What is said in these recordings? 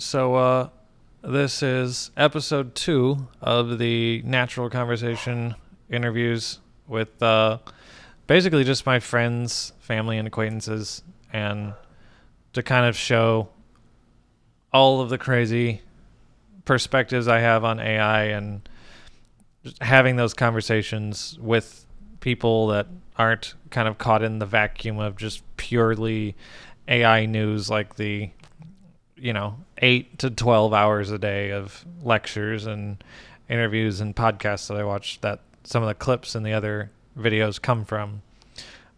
So, this is episode 2 of the Natural Conversation interviews with basically just my friends, family, and acquaintances, and to kind of show all of the crazy perspectives I have on AI and just having those conversations with people that aren't kind of caught in the vacuum of just purely AI news, like the 8 to 12 hours a day of lectures and interviews and podcasts that I watch that some of the clips and the other videos come from.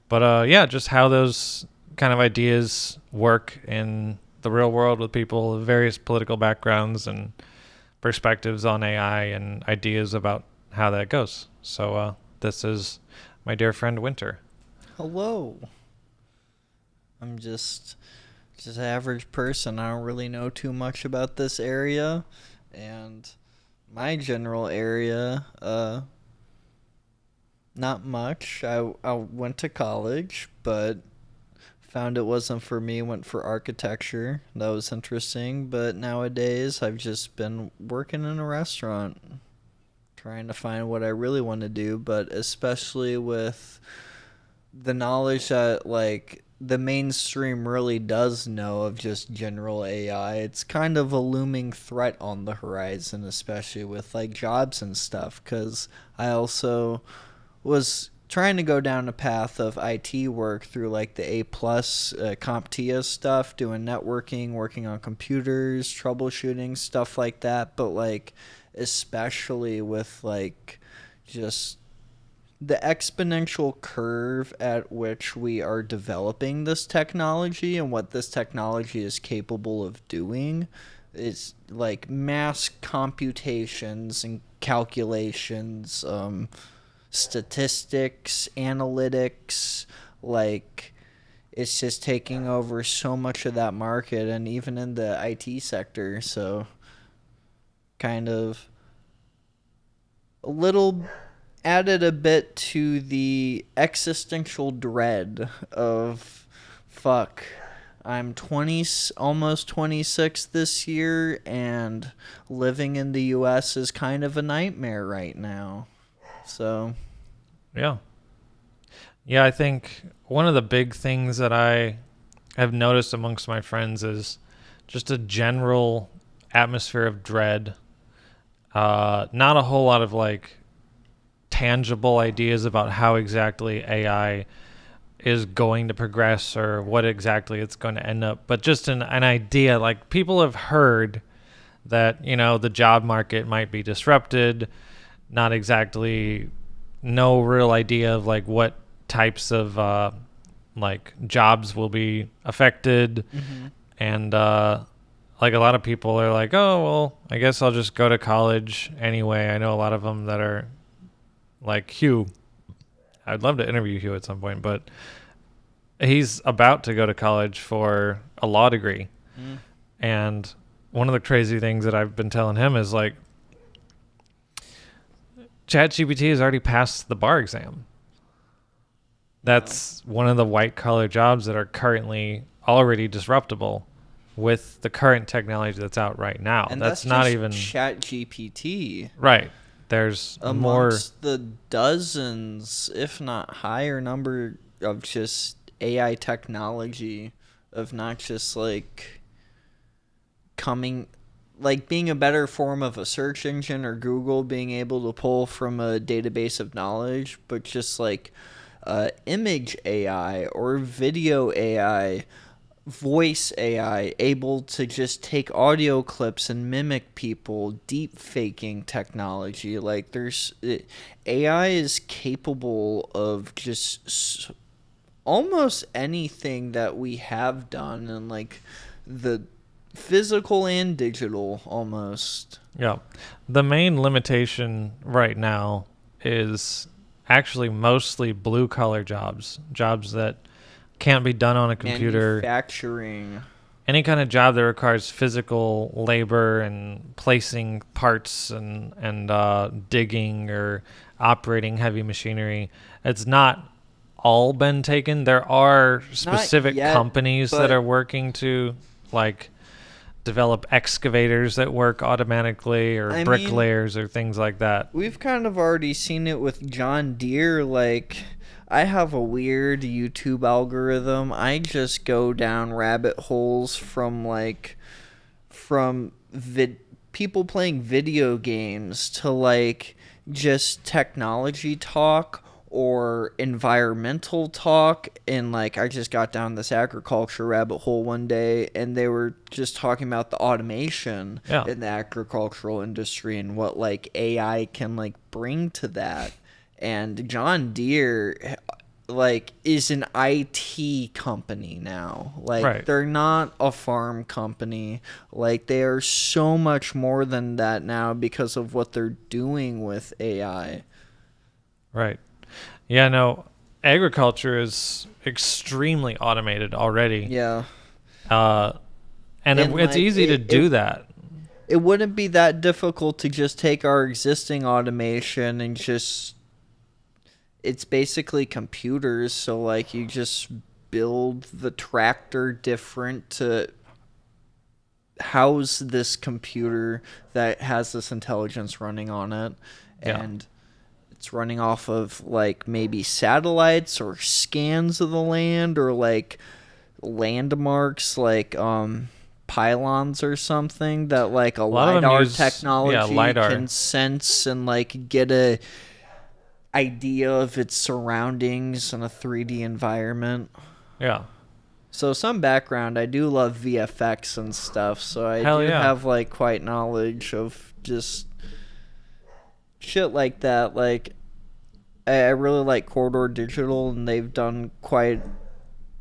But just how those kind of ideas work in the real world with people of various political backgrounds and perspectives on AI and ideas about how that goes. So this is my dear friend Winter. Hello. I'm just an average person. I don't really know too much about this area, and my general area, not much. I went to college, but found it wasn't for me. Went for architecture. That was interesting, but nowadays I've just been working in a restaurant, trying to find what I really want to do, but especially with the knowledge that the mainstream really does know of just general AI, it's kind of a looming threat on the horizon, especially with jobs and stuff, because I also was trying to go down a path of IT work through the A plus CompTIA stuff, doing networking, working on computers, troubleshooting, stuff like that, but especially with just the exponential curve at which we are developing this technology and what this technology is capable of doing is mass computations and calculations, statistics, analytics, it's just taking over so much of that market, and even in the IT sector. So kind of a little added a bit to the existential dread of I'm 20, almost 26 this year, and living in the US is kind of a nightmare right now. So Yeah, I think one of the big things that I have noticed amongst my friends is just a general atmosphere of dread. Not a whole lot of tangible ideas about how exactly AI is going to progress or what exactly it's going to end up, but just an idea. People have heard that, the job market might be disrupted, not exactly no real idea of what types of jobs will be affected. mm-hmm. And a lot of people are like, oh, well, I guess I'll just go to college anyway. I know a lot of them that are like Hugh. I'd love to interview Hugh at some point, but he's about to go to college for a law degree. And one of the crazy things that I've been telling him is ChatGPT has already passed the bar exam. That's one of the white collar jobs that are currently already disruptible with the current technology that's out right now. And that's not just even ChatGPT. Right. There's amongst the dozens, if not higher number of just AI technology, of not just coming, being a better form of a search engine or Google being able to pull from a database of knowledge, but just image AI or video AI, voice AI, able to just take audio clips and mimic people, deep faking technology. AI is capable of just almost anything that we have done, and the physical and digital almost. Yeah. The main limitation right now is actually mostly blue collar jobs that can't be done on a computer. Manufacturing. Any kind of job that requires physical labor and placing parts and digging or operating heavy machinery. It's not all been taken. There are specific companies that are working to develop excavators that work automatically, or I mean, bricklayers, or things like that. we've kind of already seen it with John Deere. Like, I have a weird YouTube algorithm. I just go down rabbit holes from people playing video games to like just technology talk or environmental talk. And like, I just got down this agriculture rabbit hole one day, and they were just talking about the automation in the agricultural industry and what like AI can like bring to that. And John Deere like is an IT company now. Like, Right. they're not a farm company. Like, they are so much more than that now because of what they're doing with AI. Right. Yeah, no, agriculture is extremely automated already. Yeah. And And, it's like, easy to do that. It wouldn't be that difficult to just take our existing automation and just, it's basically computers. So like, you just build the tractor different to house this computer that has this intelligence running on it. Yeah. And it's running off of like maybe satellites or scans of the land, or like landmarks, like pylons or something that like a lot of them LiDAR use- technology LiDAR. can sense and like get a idea of its surroundings in a 3D environment. Yeah. So some background, I do love VFX and stuff, so I Hell do yeah. have like quite knowledge of just shit like that. Like, I really like Corridor Digital, and they've done quite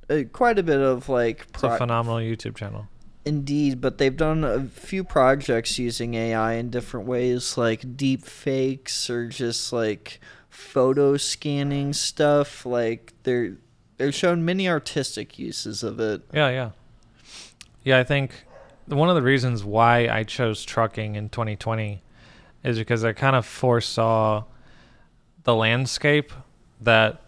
a bit of like It's a phenomenal YouTube channel. Indeed, but they've done a few projects using AI in different ways, like deep fakes or just like photo scanning stuff. Like, they've shown many artistic uses of it. Yeah. Yeah, I think one of the reasons why I chose trucking in 2020 is because I kind of foresaw the landscape that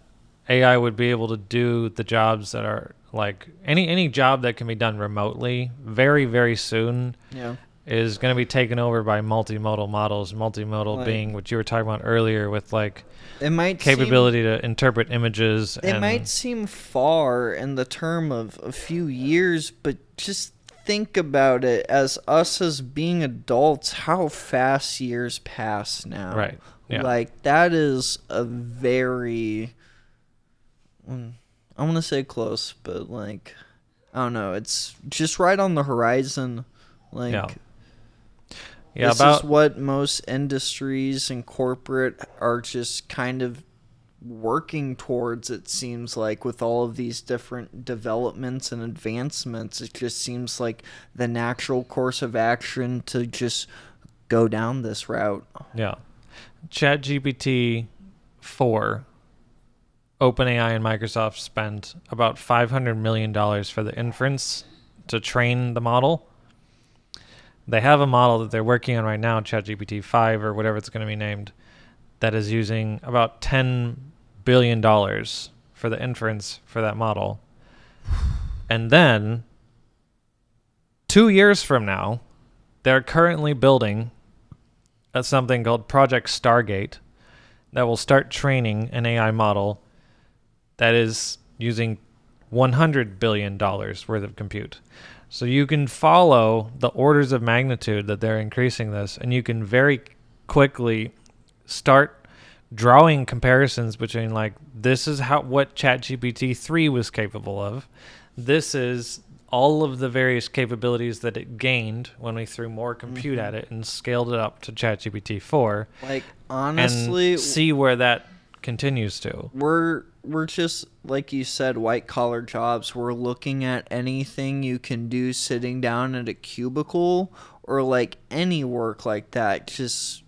AI would be able to do the jobs that are like any job that can be done remotely very, very soon Yeah. is going to be taken over by multimodal models. Multimodal Like- being what you were talking about earlier with like It might capability to interpret images. It might seem far in the term of a few years, but just think about it as us as being adults, how fast years pass now. Right. Yeah. Like, that is a very, I want to say close, but like, I don't know. It's just right on the horizon. Like, Yeah, this about is what most industries and corporate are just kind of working towards, it seems like, with all of these different developments and advancements. It just seems like the natural course of action to just go down this route. Yeah. ChatGPT 4, OpenAI and Microsoft spent about $500 million for the inference to train the model. They have a model that they're working on right now, ChatGPT 5 or whatever it's going to be named, that is using about $10 billion for the inference for that model. And then 2 years from now, they're currently building something called Project Stargate that will start training an AI model that is using $100 billion worth of compute. So you can follow the orders of magnitude that they're increasing this, and you can very quickly start drawing comparisons between, like, this is what ChatGPT 3 was capable of. This is all of the various capabilities that it gained when we threw more compute at it and scaled it up to ChatGPT 4. Like, honestly, and see where that continues to. we're just, like you said, white collar jobs. We're looking at anything you can do sitting down at a cubicle, or like any work like that just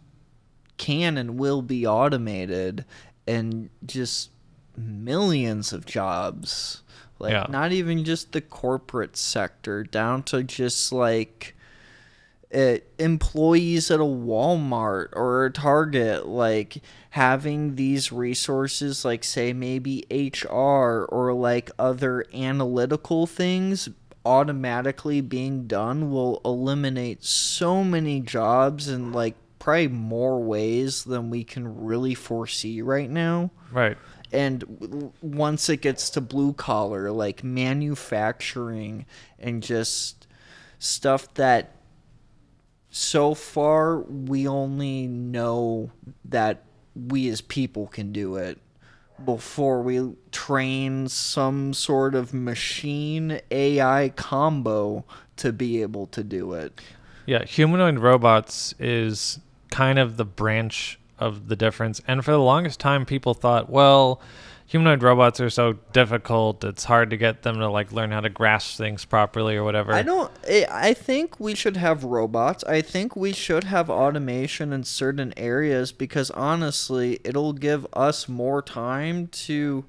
can and will be automated, and just millions of jobs. Like, Yeah. not even just the corporate sector, down to just like employees at a Walmart or a Target, like having these resources, like say maybe HR or like other analytical things, automatically being done will eliminate so many jobs in like probably more ways than we can really foresee right now. Right. And once it gets to blue collar, like manufacturing and just stuff that so far we only know that we as people can do it before we train some sort of machine AI combo to be able to do it. Yeah, humanoid robots is kind of the branch of the difference. And for the longest time, people thought, well, humanoid robots are so difficult, it's hard to get them to like learn how to grasp things properly or whatever. I think we should have robots. I think we should have automation in certain areas because honestly, it'll give us more time to,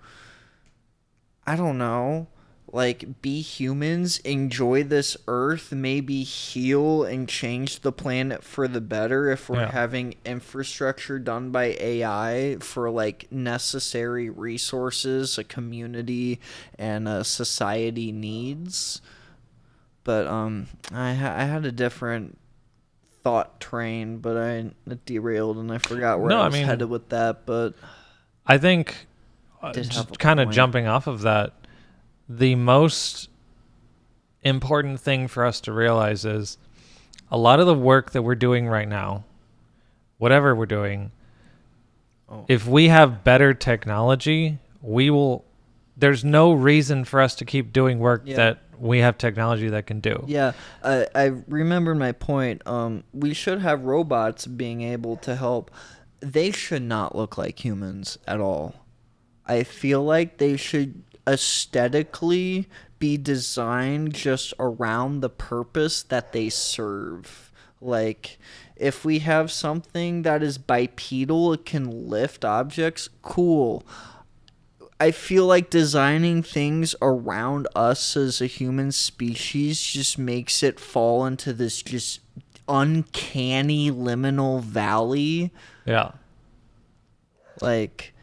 I don't know, like be humans, enjoy this earth, maybe heal and change the planet for the better if we're having infrastructure done by AI for like necessary resources a community and a society needs. But I had a different thought train, but I derailed and I forgot where I was headed with that. But I think did have a kind of point. jumping off of that, the most important thing for us to realize is a lot of the work that we're doing right now, whatever we're doing, if we have better technology, there's no reason for us to keep doing work that we have technology that can do. Yeah, I remembered my point. We should have robots being able to help. They should not look like humans at all. I feel like they should aesthetically be designed just around the purpose that they serve. Like, if we have something that is bipedal, it can lift objects, cool. I feel like designing things around us as a human species just makes it fall into this just uncanny liminal valley. Yeah. Like,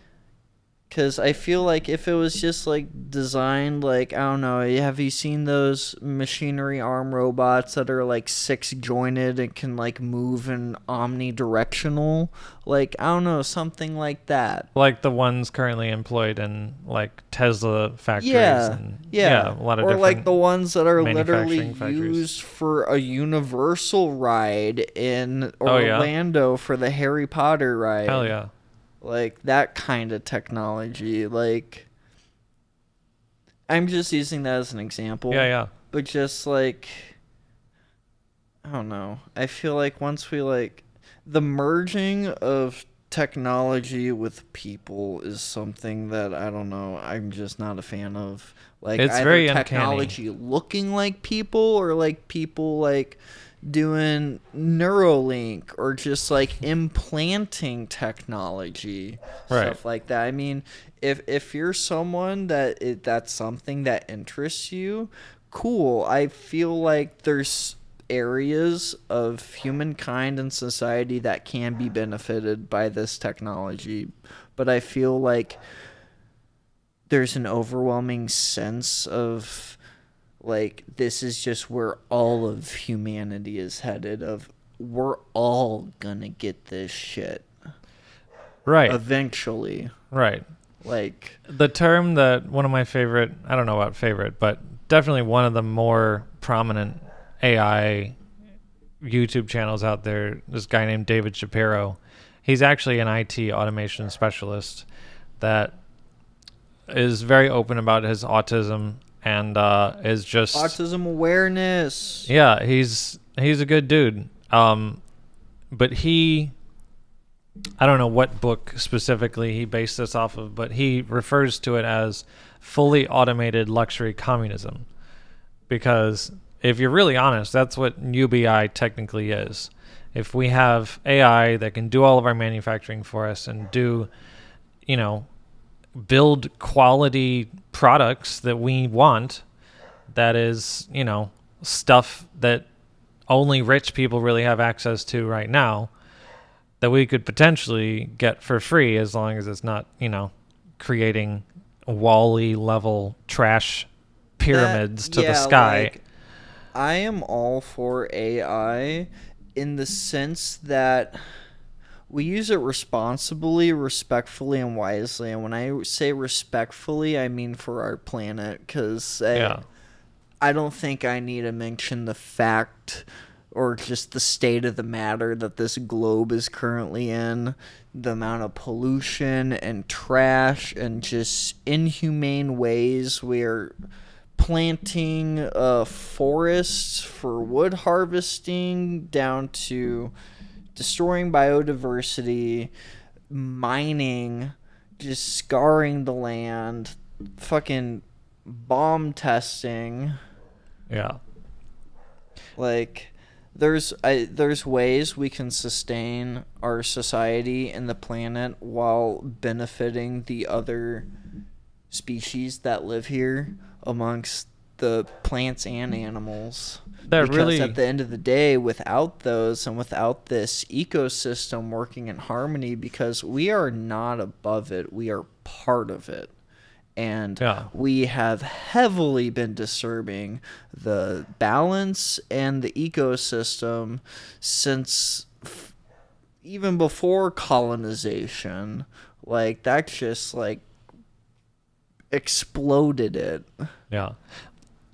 because I feel like if it was just like designed, like, I don't know, have you seen those machinery arm robots that are like 6 jointed and can like move in omnidirectional? Like, I don't know, something like that. Like the ones currently employed in like Tesla factories. Yeah, and, yeah. A lot of or different like the ones that are manufacturing literally factories. used for a Universal ride in Orlando for the Harry Potter ride. Hell yeah. Like, that kind of technology. Like, I'm just using that as an example. Yeah. But just, like, I don't know. I feel like once we, like, the merging of technology with people is something that, I don't know, I'm just not a fan of. Like, It's either very technology looking like people or, like, people, like, doing Neuralink or just like implanting technology, stuff like that. I mean, if you're someone that's something that interests you, cool. I feel like there's areas of humankind and society that can be benefited by this technology, but I feel like there's an overwhelming sense of like, this is just where all of humanity is headed, of we're all gonna get this shit. Right. Eventually. Right. Like, the term that one of my favorite, I don't know about favorite, but definitely one of the more prominent AI YouTube channels out there, this guy named David Shapiro. He's actually an IT automation specialist that is very open about his autism and is just autism awareness. Yeah, he's a good dude. But I don't know what book specifically he based this off of, but he refers to it as fully automated luxury communism. Because if you're really honest, that's what UBI technically is. If we have AI that can do all of our manufacturing for us and do, build quality products that we want, that is, stuff that only rich people really have access to right now, that we could potentially get for free as long as it's not, creating Wall-E level trash pyramids to the yeah, sky. like, I am all for AI in the sense that we use it responsibly, respectfully, and wisely. And when I say respectfully, I mean for our planet, because Yeah. I don't think I need to mention the fact or just the state of the matter that this globe is currently in, the amount of pollution and trash and just inhumane ways we are planting forests for wood harvesting, down to destroying biodiversity, mining, just scarring the land, fucking bomb testing. Yeah. Like, there's ways we can sustain our society and the planet while benefiting the other species that live here amongst the plants and animals. That Because really at the end of the day, without those and without this ecosystem working in harmony, because we are not above it, we are part of it. And Yeah. we have heavily been disturbing the balance and the ecosystem since even before colonization. Like, that just, like, exploded it. Yeah.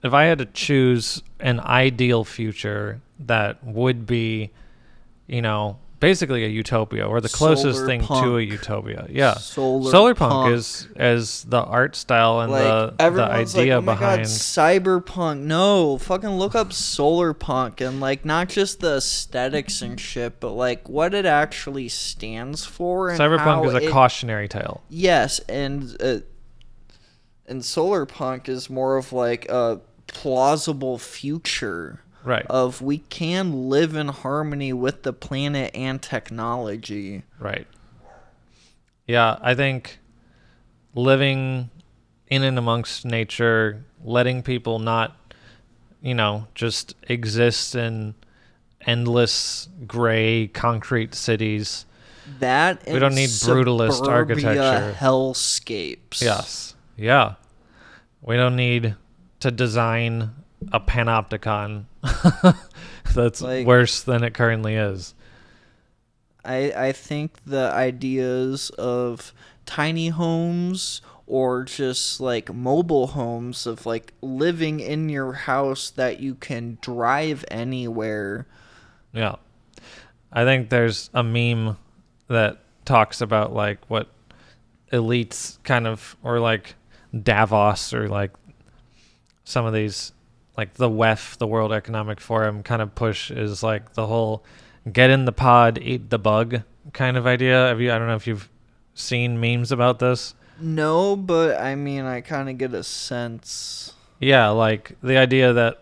If I had to choose an ideal future that would be, basically a utopia or the closest thing to a utopia. Yeah. Solar Solarpunk punk. is as the art style and Like, the everyone's idea like, oh my behind. God, cyberpunk. No, fucking look up solarpunk and, like, not just the aesthetics and shit, but, like, what it actually stands for. And Cyberpunk how is a cautionary tale. Yes, and solarpunk is more of like a plausible future. Right. Of we can live in harmony with the planet and technology. Right. Yeah, I think living in and amongst nature, letting people not, just exist in endless gray concrete cities. That We don't need brutalist suburbia architecture. hellscapes. Yes. Yeah. We don't need to design a panopticon that's Like, worse than it currently is. I think the ideas of tiny homes or just like mobile homes of like living in your house that you can drive anywhere. Yeah. I think there's a meme that talks about like what elites kind of, or like Davos, or like some of these, like the WEF, the World Economic Forum kind of push is like the whole get in the pod, eat the bug kind of idea. I don't know if you've seen memes about this. No, but I mean, I kind of get a sense. Yeah, like the idea that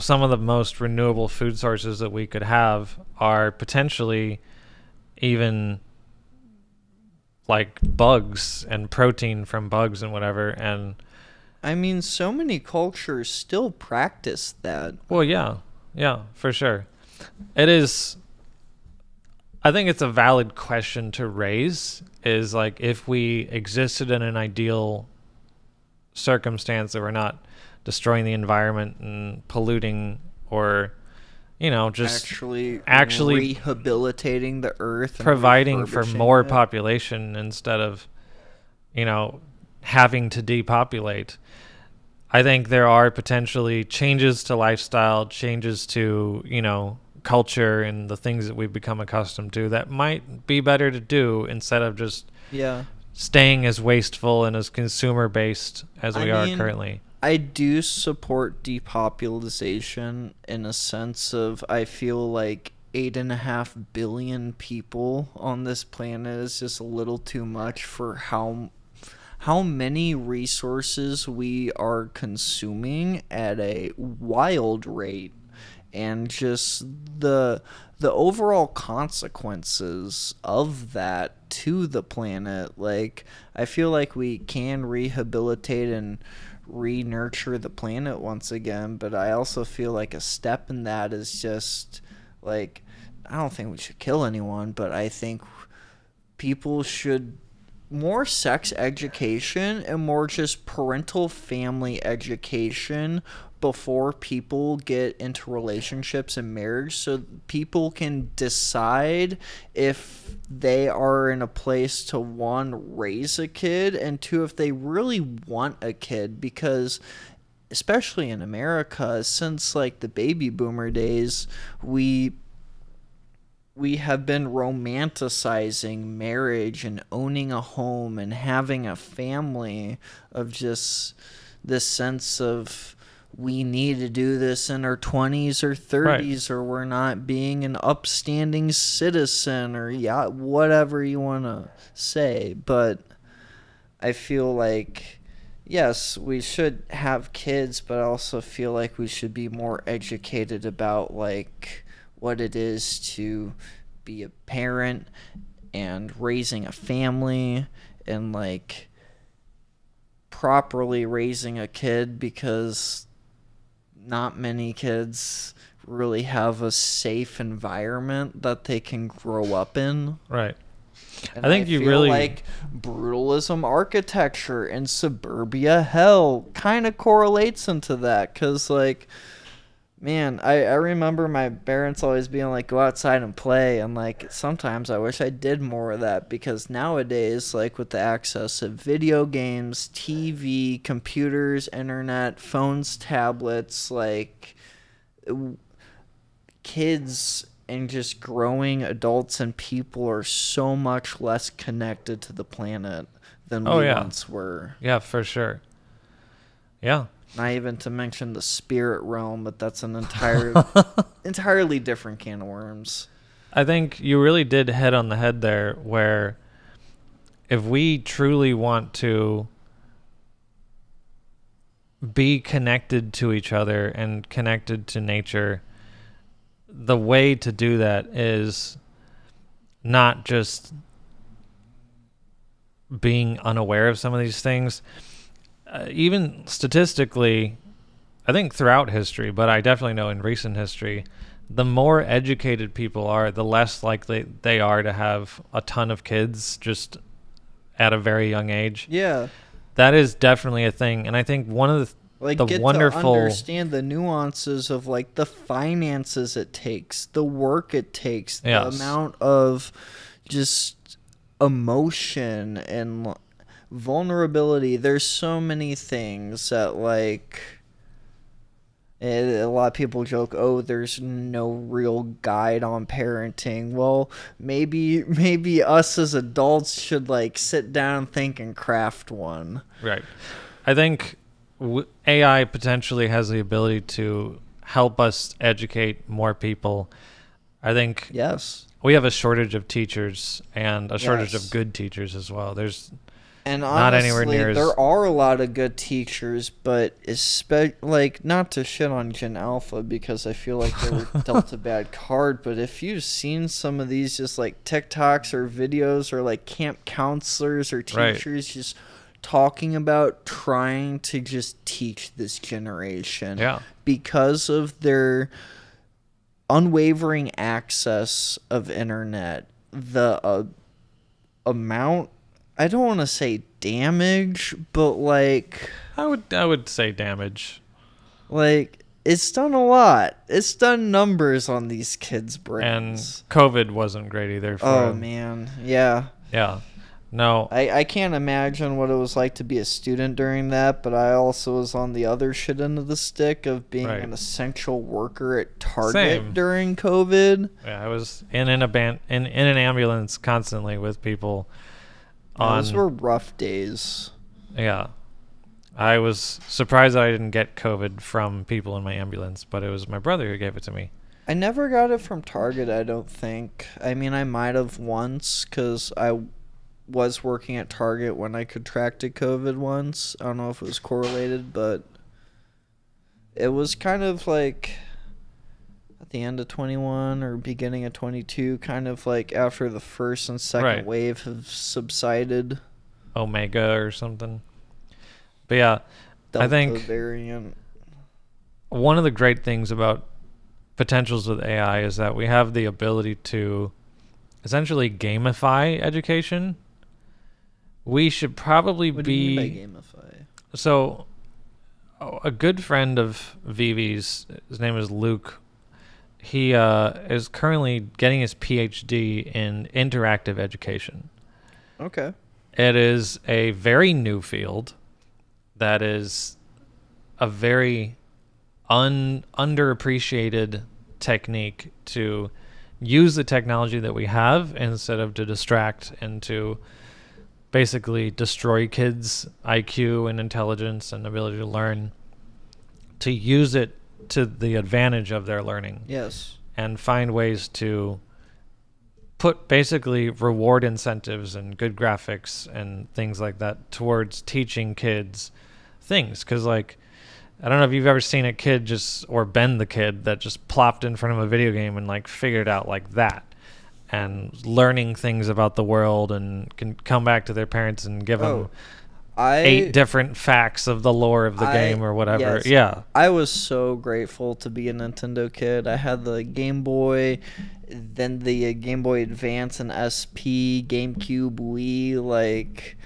some of the most renewable food sources that we could have are potentially even like bugs and protein from bugs and whatever. And I mean, so many cultures still practice that. well, yeah, for sure. It is. I think it's a valid question to raise, is like if we existed in an ideal circumstance that we're not destroying the environment and polluting, or just actually rehabilitating the earth and providing for refurbishing more it. population instead of having to depopulate. I think there are potentially changes to lifestyle, changes to culture and the things that we've become accustomed to that might be better to do instead of just Yeah. staying as wasteful and as consumer based as we are mean, currently. I do support depopulation in a sense of I feel like 8.5 billion people on this planet is just a little too much for how many resources we are consuming at a wild rate, and just the overall consequences of that to the planet. Like, I feel like we can rehabilitate and re-nurture the planet once again, but I also feel like a step in that is just like, I don't think we should kill anyone, but I think people should more sex education and more just parental family education before people get into relationships and marriage, so people can decide if they are in a place to, one, raise a kid, and two, if they really want a kid. Because especially in America, since like the baby boomer days, we have been romanticizing marriage and owning a home and having a family, of just this sense of we need to do this in our 20s or 30s, or we're not being an upstanding citizen, or yeah, whatever you want to say. But I feel like, yes, we should have kids, but I also feel like we should be more educated about like what it is to be a parent and raising a family, and like properly raising a kid, because not many kids really have a safe environment that they can grow up in. Right. And I think you feel really like brutalism architecture and suburbia hell kind of correlates into that, because like, man, I remember my parents always being like, go outside and play, and like sometimes I wish I did more of that, because nowadays, like with the access of video games, TV, computers, internet, phones, tablets, like kids and just growing adults and people are so much less connected to the planet than we once were. Yeah, for sure. Yeah. Not even to mention the spirit realm, but that's an entirely different can of worms. I think you really did hit on the head there, where if we truly want to be connected to each other and connected to nature, the way to do that is not just being unaware of some of these things. Even statistically, I think throughout history, but I definitely know in recent history, the more educated people are, the less likely they are to have a ton of kids just at a very young age. Yeah. That is definitely a thing. And I think one of the get wonderful... to understand the nuances of like the finances it takes, the work it takes, the amount of just emotion and vulnerability. There's so many things that like a lot of people joke, oh, there's no real guide on parenting. Well, maybe us as adults should like sit down, think, and craft one. Right. I think AI potentially has the ability to help us educate more people. I think yes, we have a shortage of teachers and a shortage of good teachers as well. There's and honestly, not anywhere near there are a lot of good teachers, but like, not to shit on Gen Alpha because I feel like they were dealt a bad card, but if you've seen some of these just like TikToks or videos or like camp counselors or teachers just talking about trying to just teach this generation because of their unwavering access of internet, the amount, I don't want to say damage, but like I would say damage. Like, it's done a lot. It's done numbers on these kids' brains. And COVID wasn't great either for them. Man, yeah. Yeah. No. I can't imagine what it was like to be a student during that, but I also was on the other shit end of the stick of being an essential worker at Target during COVID. Yeah, I was in an ambulance constantly with people. Those were rough days. Yeah. I was surprised that I didn't get COVID from people in my ambulance, but it was my brother who gave it to me. I never got it from Target, I don't think. I mean, I might have once, because I was working at Target when I contracted COVID once. I don't know if it was correlated, but it was kind of like at the end of 21 or beginning of 22, kind of like after the first and second wave have subsided. Omega or something. But yeah, Delta I think variant. One of the great things about potentials with AI is that we have the ability to essentially gamify education. we should probably What do you be. mean by gamify? So, a good friend of Vivi's, his name is Luke. He is currently getting his PhD in interactive education. Okay. It is a very new field that is a very underappreciated technique to use the technology that we have instead of to distract and to basically destroy kids' IQ and intelligence and ability to learn, to use it to the advantage of their learning. Yes. And find ways to put basically reward incentives and good graphics and things like that towards teaching kids things. Because, like, I don't know if you've ever seen a kid just, or been the kid that just plopped in front of a video game and, like, figured it out like that. And learning things about the world and can come back to their parents and give them 8 different facts of the lore of the game or whatever. Yes. Yeah. I was so grateful to be a Nintendo kid. I had the Game Boy, then the Game Boy Advance and SP, GameCube, Wii. Like,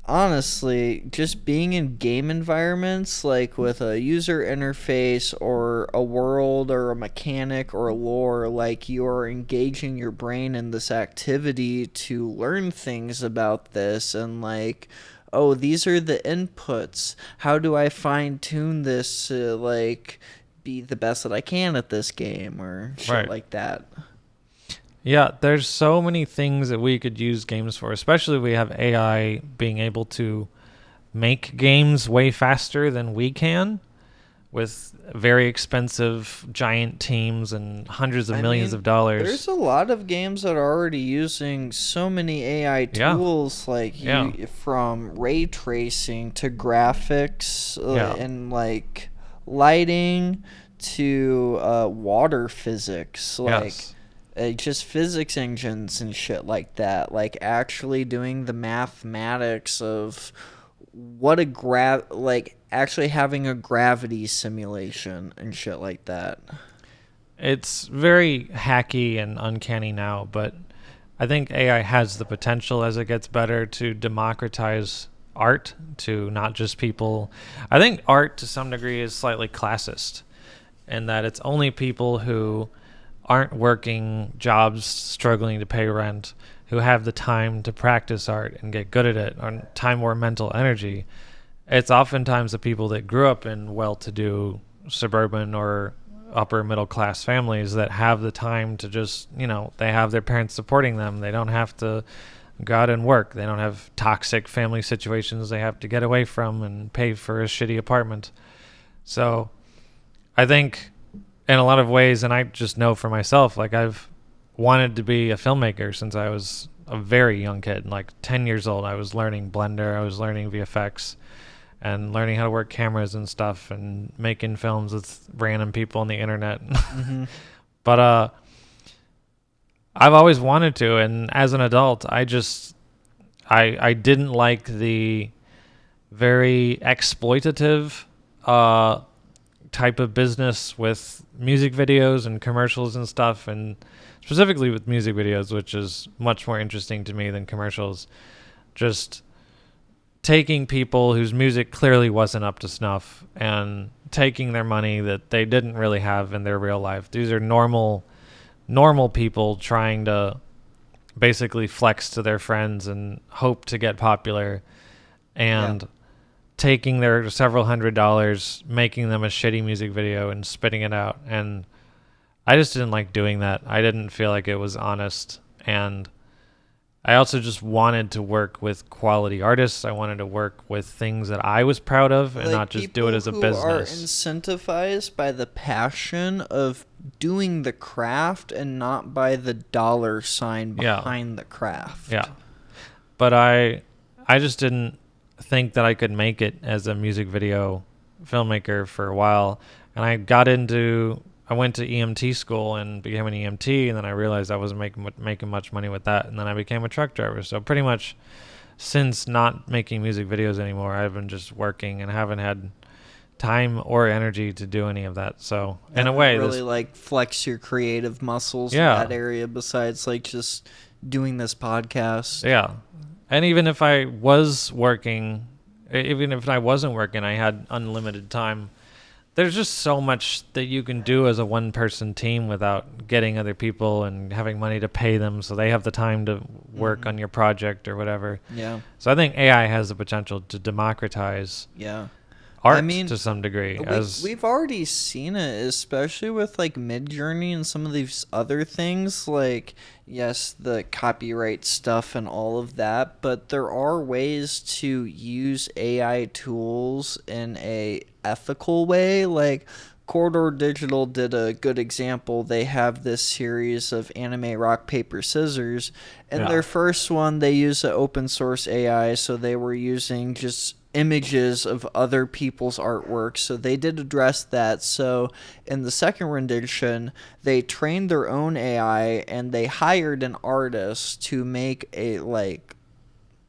honestly, just being in game environments, like with a user interface or a world or a mechanic or a lore, like you're engaging your brain in this activity to learn things about this and like, oh, these are the inputs. How do I fine tune this to like be the best that I can at this game or shit like that? Yeah, there's so many things that we could use games for, especially if we have AI being able to make games way faster than we can with very expensive giant teams and hundreds of millions of dollars. There's a lot of games that are already using so many AI tools, from ray tracing to graphics and like lighting to water physics, just physics engines and shit like that. Like actually doing the mathematics of what actually having a gravity simulation and shit like that. It's very hacky and uncanny now, but I think AI has the potential as it gets better to democratize art to not just people. I think art to some degree is slightly classist in that it's only people who aren't working jobs, struggling to pay rent, who have the time to practice art and get good at it, or time or mental energy. It's oftentimes the people that grew up in well-to-do suburban or upper middle class families that have the time to just, they have their parents supporting them. They don't have to go out and work. They don't have toxic family situations they have to get away from and pay for a shitty apartment. So I think in a lot of ways, and I just know for myself, like I've wanted to be a filmmaker since I was a very young kid, like 10 years old. I was learning Blender, I was learning VFX, and learning how to work cameras and stuff, and making films with random people on the internet. Mm-hmm. But I've always wanted to, and as an adult, I didn't like the very exploitative type of business with music videos and commercials and stuff, and specifically with music videos, which is much more interesting to me than commercials. Just taking people whose music clearly wasn't up to snuff and taking their money that they didn't really have in their real life. These are normal people trying to basically flex to their friends and hope to get popular, and taking their several $100s, making them a shitty music video and spitting it out. And I just didn't like doing that. I didn't feel like it was honest. And I also just wanted to work with quality artists. I wanted to work with things that I was proud of and not just do it as a business. People who are incentivized by the passion of doing the craft and not by the dollar sign behind the craft. Yeah. But I just didn't think that I could make it as a music video filmmaker for a while. And I went to EMT school and became an EMT, and then I realized I wasn't making much money with that, and then I became a truck driver. So pretty much since not making music videos anymore, I've been just working and haven't had time or energy to do any of that. So in a way, really flex your creative muscles in that area besides just doing this podcast. Yeah. And even if I was working, even if I wasn't working, I had unlimited time. There's just so much that you can do as a one-person team without getting other people and having money to pay them so they have the time to work on your project or whatever. Yeah. So I think AI has the potential to democratize Yeah. art I mean, to some degree. we've already seen it, especially with like Midjourney and some of these other things. Like, yes, the copyright stuff and all of that, but there are ways to use AI tools in a ethical way. Like, Corridor Digital did a good example. They have this series of anime rock paper scissors, and Yeah. their first one they use an open source AI, so they were using just images of other people's artwork, so they did address that. So in the second rendition, they trained their own AI and they hired an artist to make a like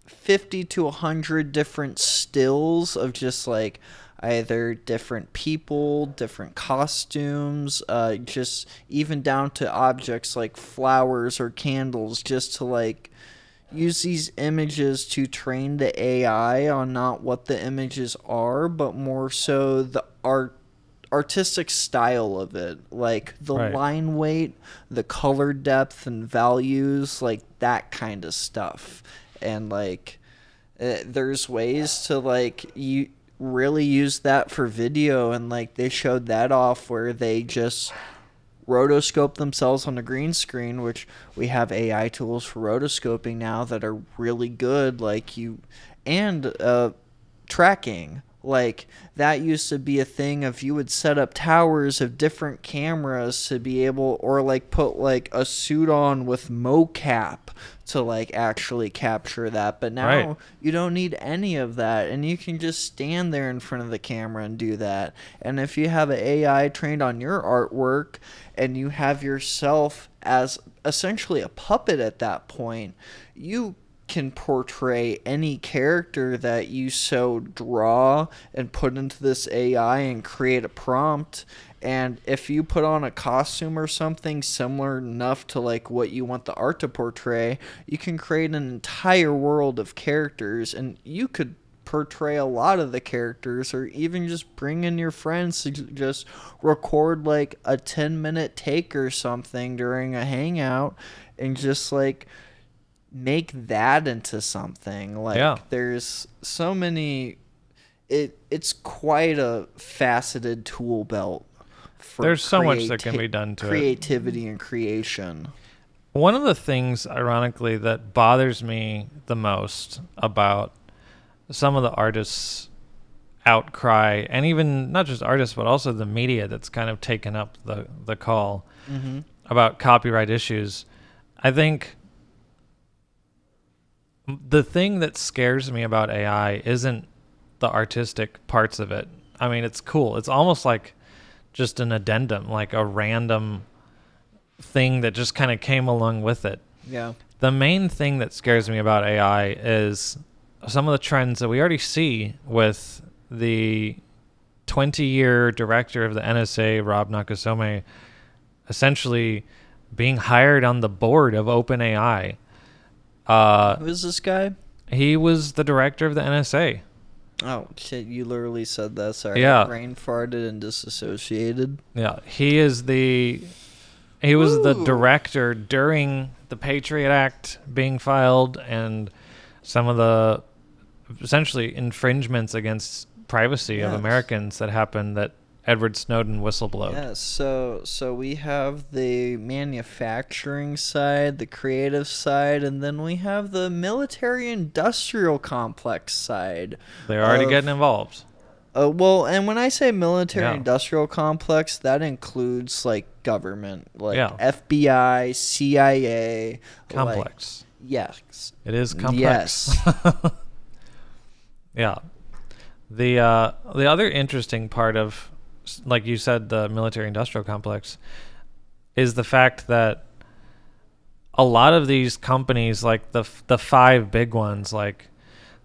50 to 100 different stills of just like either different people, different costumes, just even down to objects like flowers or candles, just to like use these images to train the AI on not what the images are, but more so the artistic style of it, like the Right. line weight, the color depth and values, like that kind of stuff. And like there's ways to like you really use that for video, and like they showed that off where they just rotoscope themselves on the green screen, which we have AI tools for rotoscoping now that are really good. Like and tracking. Like that used to be a thing of you would set up towers of different cameras to be able, or like put like a suit on with mocap to like actually capture that. But now Right. you don't need any of that, and you can just stand there in front of the camera and do that. And if you have an AI trained on your artwork and you have yourself as essentially a puppet at that point, you can portray any character that you so draw and put into this AI and create a prompt. And if you put on a costume or something similar enough to like what you want the art to portray, you can create an entire world of characters, and you could portray a lot of the characters, or even just bring in your friends to just record like a 10-minute take or something during a hangout and just like make that into something. Like Yeah. there's so many, it's quite a faceted tool belt for There's so much that can be done to it. creativity and creation. One of the things, ironically, that bothers me the most about some of the artists' outcry, and even not just artists, but also the media that's kind of taken up the call about copyright issues, I think the thing that scares me about AI isn't the artistic parts of it. I mean, it's cool. It's almost like just an addendum, like a random thing that just kind of came along with it. Yeah. The main thing that scares me about AI is some of the trends that we already see with the 20-year director of the NSA, Rob Nakasone, essentially being hired on the board of OpenAI. Who is this guy? He was the director of the NSA. Oh shit! You literally said that. Sorry. Yeah. Brain farted and disassociated. Yeah, he was the Ooh. director during the Patriot Act being filed and some of the essentially infringements against privacy of Yes. Americans that happened that Edward Snowden whistleblowed. Yes, so we have the manufacturing side, the creative side, and then we have the military-industrial complex side. They're already of- getting involved. Well, and when I say Yeah. military-industrial complex, that includes like government, like Yeah. FBI, CIA. like- Complex. yes. It is complex. Yes. Yeah. The other interesting part of, like you said, the military-industrial complex is the fact that a lot of these companies, like the five big ones, like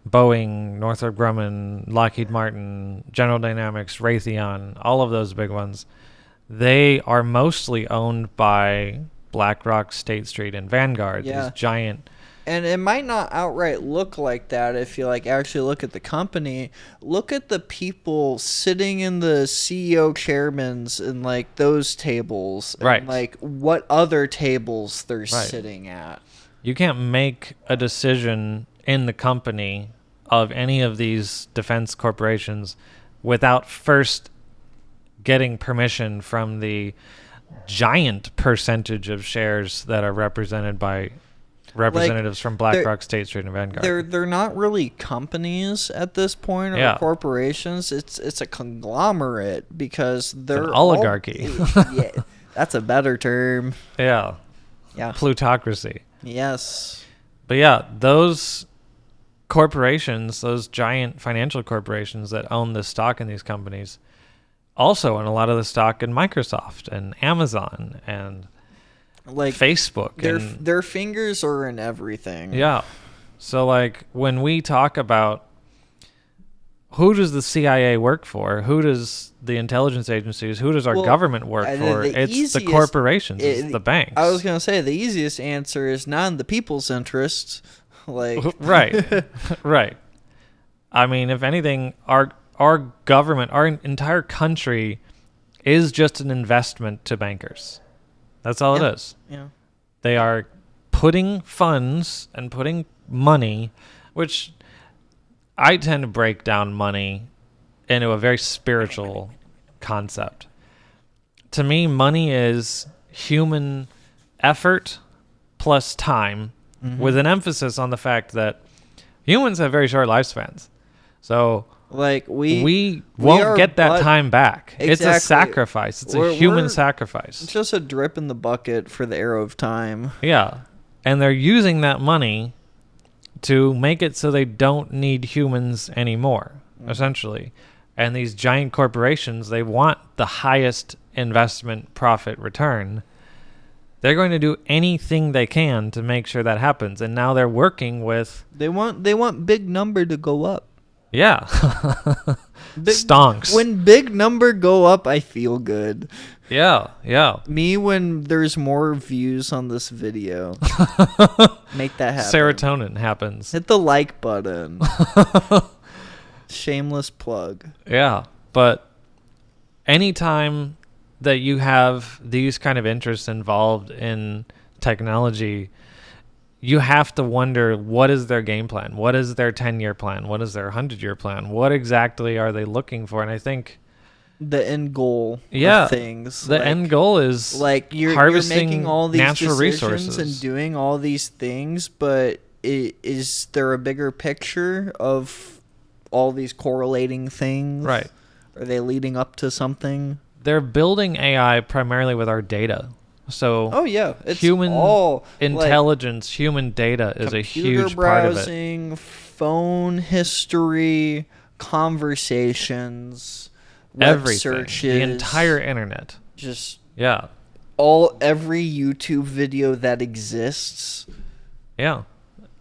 Boeing, Northrop Grumman, Lockheed Martin, General Dynamics, Raytheon, all of those big ones, they are mostly owned by BlackRock, State Street, and Vanguard, Yeah. these giant And it might not outright look like that if you like actually look at the company. Look at the people sitting in the CEO chairmans and like those tables, and Right. like what other tables they're Right. sitting at. You can't make a decision in the company of any of these defense corporations without first getting permission from the giant percentage of shares that are represented by representatives from BlackRock, State Street, and Vanguard. They're not really companies at this point or Yeah. corporations. It's a conglomerate because they're an oligarchy. Yeah, that's a better term. Yeah. Yeah. Plutocracy. Yes. But yeah, those corporations, those giant financial corporations that own the stock in these companies, also own a lot of the stock in Microsoft and Amazon and Like Facebook. their fingers are in everything. Yeah. So like when we talk about who does the CIA work for, who does the intelligence agencies, who does our government work for, it's the corporations, it's the banks. I was going to say the easiest answer is not in the people's interests. Like Right. Right. I mean, if anything, our government, our entire country is just an investment to bankers. That's all it is. Yeah. They are putting funds and putting money, which I tend to break down money into a very spiritual concept. To me, money is human effort plus time, with an emphasis on the fact that humans have very short lifespans. So Like we won't get that time back. It's a Exactly. sacrifice. It's a human sacrifice. It's just a drip in the bucket for the arrow of time. Yeah. And they're using that money to make it so they don't need humans anymore, essentially. And these giant corporations, they want the highest investment profit return. They're going to do anything they can to make sure that happens. And now they're working with They want big number to go up. yeah. Big, Stonks. When big number go up, I feel good. Yeah, yeah. Me when there's more views on this video. Make that happen. Serotonin happens. Hit the like button. Shameless plug. Yeah, but anytime that you have these kind of interests involved in technology, you have to wonder, what is their game plan? What is their 10-year plan? What is their 100-year plan? What exactly are they looking for? And I think The end goal Yeah, of things. the end goal is like you're harvesting making all these natural decisions resources. and doing all these things, but is there a bigger picture of all these correlating things? Right. Are they leading up to something? They're building AI primarily with our data. So Oh yeah, it's human all intelligence, human data is a computer huge part of it. browsing, phone history, conversations, web Everything. searches, The entire internet. just Yeah. every YouTube video that exists. Yeah.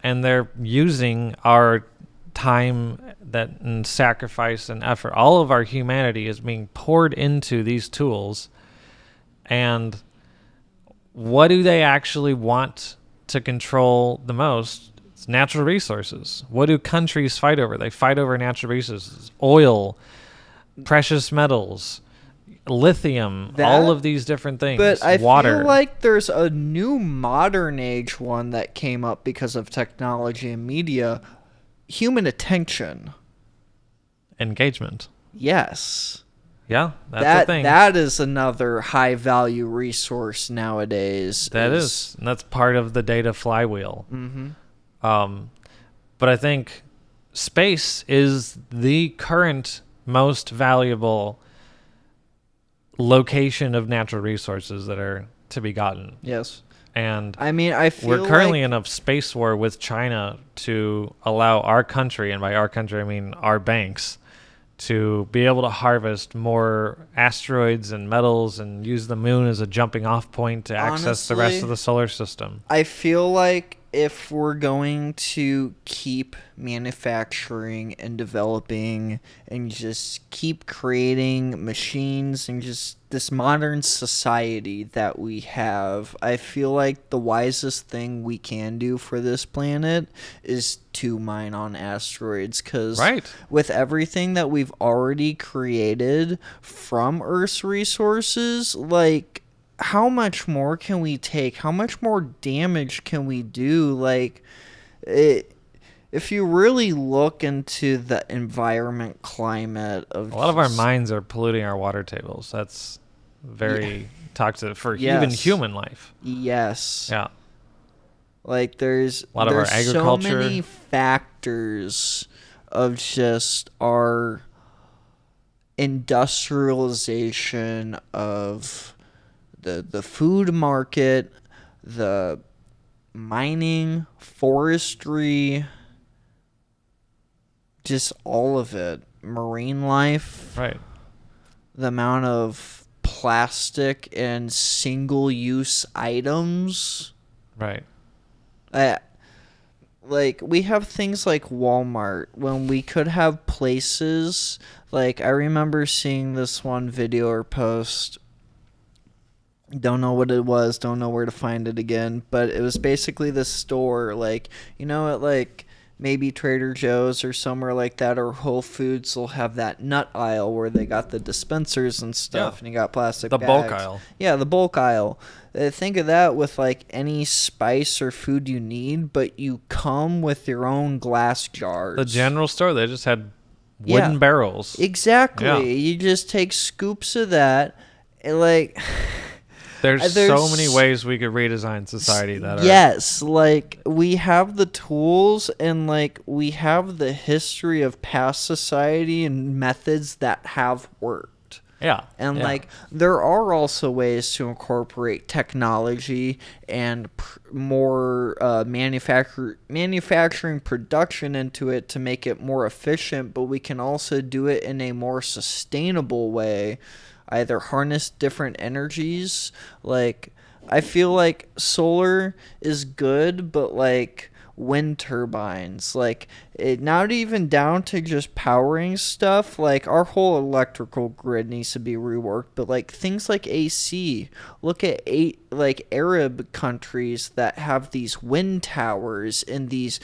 And they're using our time and sacrifice and effort. All of our humanity is being poured into these tools. And what do they actually want to control the most? It's natural resources. What do countries fight over? They fight over natural resources, oil, precious metals, lithium, all of these different things. But I water. feel like there's a new modern age one that came up because of technology and media. Human attention. Engagement. Yes. Yeah, that's the thing. That is another high value resource nowadays. That is. And that's part of the data flywheel. Mm-hmm. But I think space is the current most valuable location of natural resources that are to be gotten. Yes. And I mean, I feel we're currently like in a space war with China to allow our country, and by our country I mean our banks, to be able to harvest more asteroids and metals and use the moon as a jumping off point to access the rest Honestly, of the solar system. I feel like if we're going to keep manufacturing and developing and just keep creating machines and just this modern society that we have, I feel like the wisest thing we can do for this planet is to mine on asteroids, because Right. with everything that we've already created from Earth's resources, like, how much more can we take? How much more damage can we do? Like, if you really look into the environment climate of A lot of our just- mines are polluting our water tables. That's very toxic for even Yes. human life. Yes. Yeah. Like, there's A lot of our agriculture. so many factors of just our industrialization of the food market, the mining, forestry, just all of it. Marine life, Right. the amount of plastic and single-use items. Right. Like, we have things like Walmart when we could have places. Like, I remember seeing this one video or post. Don't know what it was, don't know where to find it again, but it was basically this store, like, at like maybe Trader Joe's or somewhere like that, or Whole Foods will have that nut aisle where they got the dispensers and stuff, Yeah. and you got plastic The bags. bulk aisle. Yeah, the bulk aisle. Think of that with like any spice or food you need, but you come with your own glass jars. The general store, they just had wooden Yeah. barrels. Exactly. Yeah. You just take scoops of that, and like. There's there's so many ways we could redesign society that are. Yes, like, we have the tools, and like, we have the history of past society and methods that have worked. Yeah. And yeah. like, there are also ways to incorporate technology and more manufacturing production into it to make it more efficient, but we can also do it in a more sustainable way. Either harness different energies. Like, I feel like solar is good, but like wind turbines, like, not even down to just powering stuff. Like, our whole electrical grid needs to be reworked, but like things like AC. Look at like Arab countries that have these wind towers in these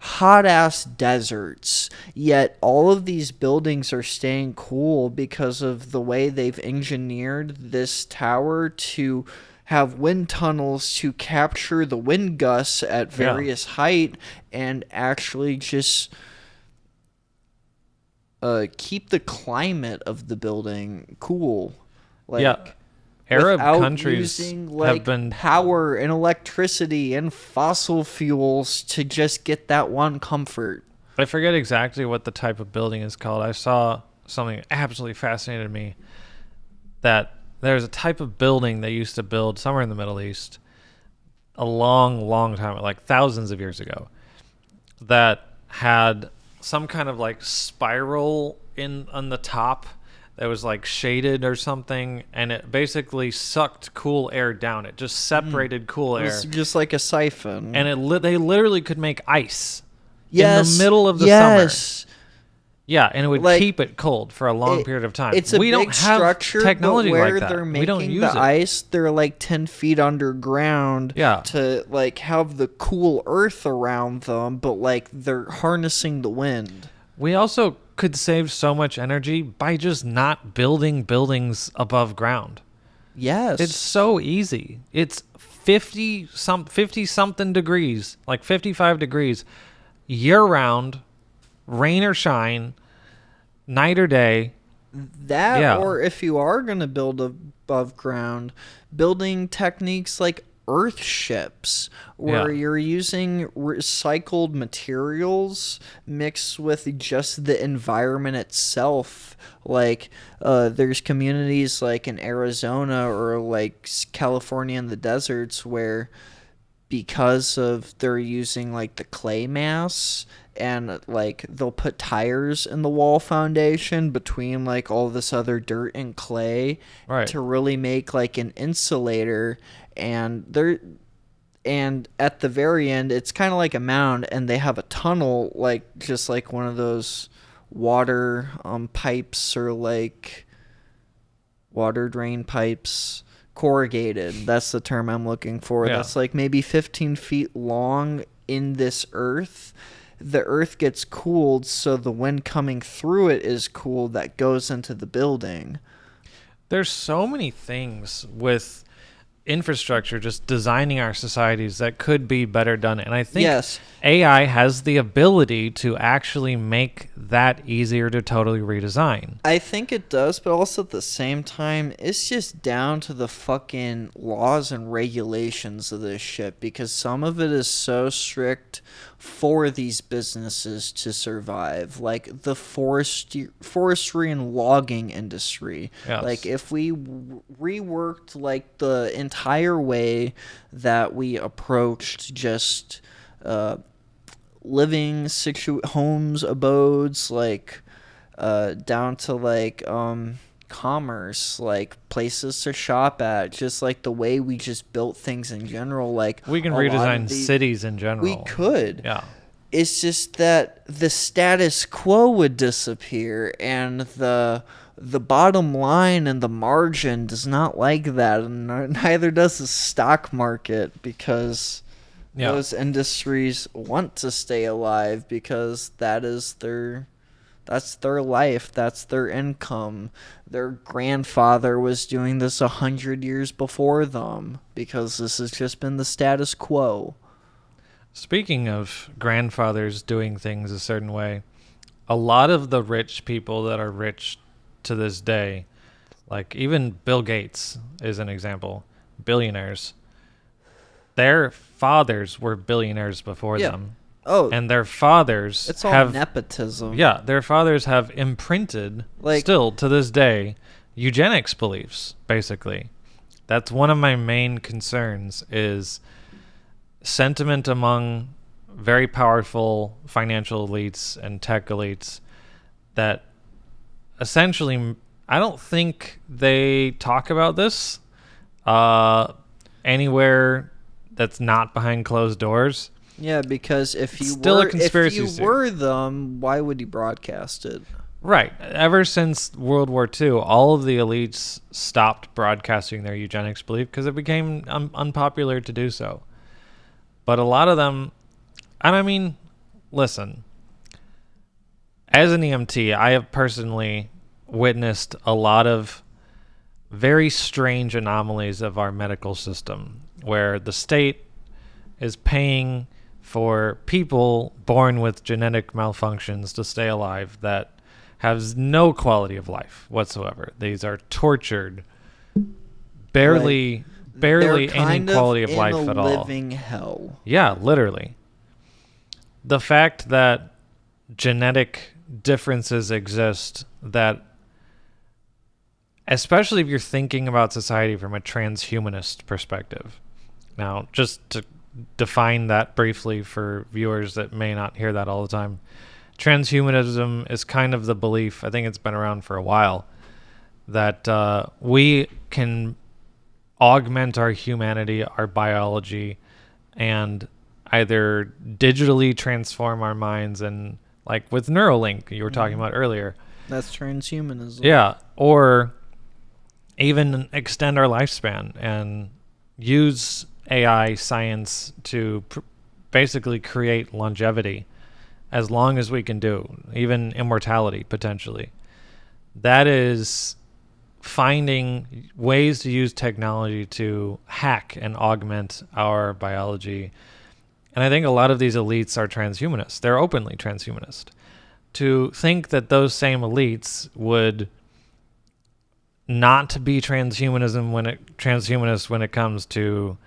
hot ass deserts, yet all of these buildings are staying cool because of the way they've engineered this tower to have wind tunnels to capture the wind gusts at various height and actually just keep the climate of the building cool. Like, yeah. Arab without countries using, have like, been power and electricity and fossil fuels to just get that one comfort. I forget exactly what the type of building is called. I saw something absolutely fascinated me, that there's a type of building they used to build somewhere in the Middle East a long, long time, like thousands of years ago, that had some kind of like spiral on the top that was like shaded or something, and it basically sucked cool air down. It just separated cool air. It's just like a siphon. And they literally could make ice yes, in the middle of the yes. Yeah, and it would Like, keep it cold for a long period of time. It's a we big don't have structure, technology but where like that. they're We don't making use the it. ice, they're like 10 feet underground Yeah. to like have the cool earth around them, but like they're harnessing the wind. We also could save so much energy by just not building buildings above ground. Yes. It's so easy. It's 50 something degrees, like 55 degrees year round, rain or shine, night or day. that, Yeah. or if you are going to build above ground, building techniques like earth ships, where Yeah. you're using recycled materials mixed with just the environment itself. Like, there's communities like in Arizona or like California in the deserts where, because of they're using like the clay mass, and like they'll put tires in the wall foundation between like all this other dirt and clay Right. to really make like an insulator. And and at the very end, it's kind of like a mound, and they have a tunnel, like just like one of those water pipes, or like water drain pipes, corrugated. That's the term I'm looking for. Yeah. That's like maybe 15 feet long in this earth. The earth gets cooled, so the wind coming through it is cooled, that goes into the building. There's so many things with infrastructure, just designing our societies, that could be better done. And I think Yes. AI has the ability to actually make that easier to totally redesign. I think it does, but also at the same time, it's just down to the fucking laws and regulations of this shit, because some of it is so strict for these businesses to survive, like the forestry and logging industry. Yes. Like if we reworked like the entire way that we approached just living homes, abodes, like down to like commerce, like places to shop at, just like the way we just built things in general. Like We can a lot of redesign the- cities in general. We could. Yeah. It's just that the status quo would disappear, and the bottom line and the margin does not like that, and neither does the stock market, because Yeah. those industries want to stay alive, because that's their life, that's their income. Their grandfather was doing this 100 years before them, because this has just been the status quo. Speaking of grandfathers doing things a certain way, a lot of the rich people that are rich to this day, like even Bill Gates is an example, billionaires, their fathers were billionaires before Yeah. them. Oh, And their fathers it's all have nepotism. yeah, their fathers have imprinted, Like- still to this day, eugenics beliefs, basically. That's one of my main concerns, is sentiment among very powerful financial elites and tech elites that essentially, I don't think they talk about this anywhere that's not behind closed doors. Yeah, because if you Still a were conspiracy if you theory. were them, why would you broadcast it? Right. Ever since World War II, all of the elites stopped broadcasting their eugenics belief because it became unpopular to do so. But a lot of them, and I mean, listen, as an EMT, I have personally witnessed a lot of very strange anomalies of our medical system, where the state is paying for people born with genetic malfunctions to stay alive that has no quality of life whatsoever. These are tortured, barely They're any kind quality of in life a at all. living hell. Yeah, literally. The fact that genetic differences exist, that especially if you're thinking about society from a transhumanist perspective. Now, just to define that briefly for viewers that may not hear that all the time, transhumanism is kind of the belief, I think it's been around for a while, that we can augment our humanity, our biology, and either digitally transform our minds, and like with Neuralink you were talking about earlier. That's transhumanism. Yeah, or even extend our lifespan and use AI science to basically create longevity as long as we can do, even immortality potentially. That is finding ways to use technology to hack and augment our biology. And I think a lot of these elites are transhumanists. They're openly transhumanist. To think that those same elites would not be transhumanists when it comes to